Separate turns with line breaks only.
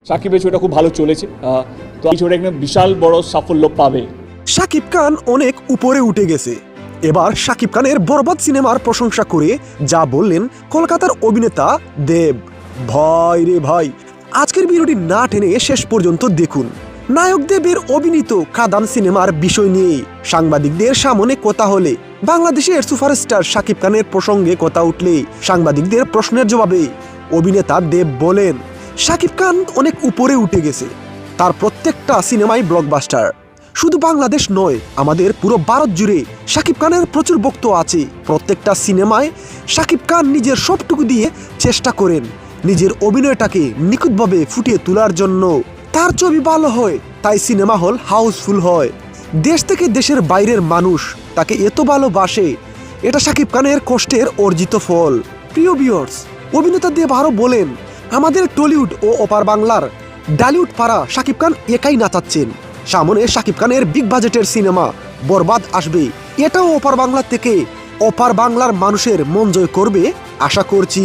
সাকিবের ছবিটা খুব ভালো চলেছে, তো এই ছবিটা একটা বিশাল বড় সাফল্য পাবে।
শাকিব খান অনেক উপরে উঠে গেছে। এবার শাকিব খানের বরবাদ সিনেমার প্রশংসা করে যা বললেন কলকাতার অভিনেতা দেব, ভাই রে ভাই, আজকের ভিডিওটি না টেনে শেষ পর্যন্ত দেখুন। নায়ক দেবের অভিনীত কাদান সিনেমার বিষয় নিয়ে সাংবাদিকদের সামনে কথা হলে, বাংলাদেশের সুপারস্টার শাকিব খানের প্রসঙ্গে কথা উঠলে সাংবাদিকদের প্রশ্নের জবাবে অভিনেতা দেব বলেন, শাকিব খান অনেক উপরে উঠে গেছে, তার প্রত্যেকটা সিনেমাই ব্লকবাস্টার। শুধু বাংলাদেশ নয়, আমাদের পুরো ভারত জুড়ে শাকিব খানের প্রচুর ভক্ত আছে। প্রত্যেকটা সিনেমায় শাকিব খান নিজের সবটুকু দিয়ে চেষ্টা করেন নিজের অভিনয়টাকে নিখুঁতভাবে ফুটিয়ে তোলার জন্য। তার ছবি ভালো হয়, তাই সিনেমা হল হাউসফুল হয়। দেশ থেকে দেশের বাইরের মানুষ তাকে এত ভালোবাসে, এটা শাকিব খানের কষ্টের অর্জিত ফল। প্রিয় ভিউয়ার্স, অভিনেতা দেব আরও বলেন, আমাদের টলিউড ও অপার বাংলার ডালিউড পাড়া শাকিব খান একাই নাচাচ্ছেন। সামনে শাকিব খানের বিগ বাজেটের সিনেমা বরবাদ আসবে, এটাও অপার বাংলা থেকে অপার বাংলার মানুষের মন জয় করবে আশা করছি।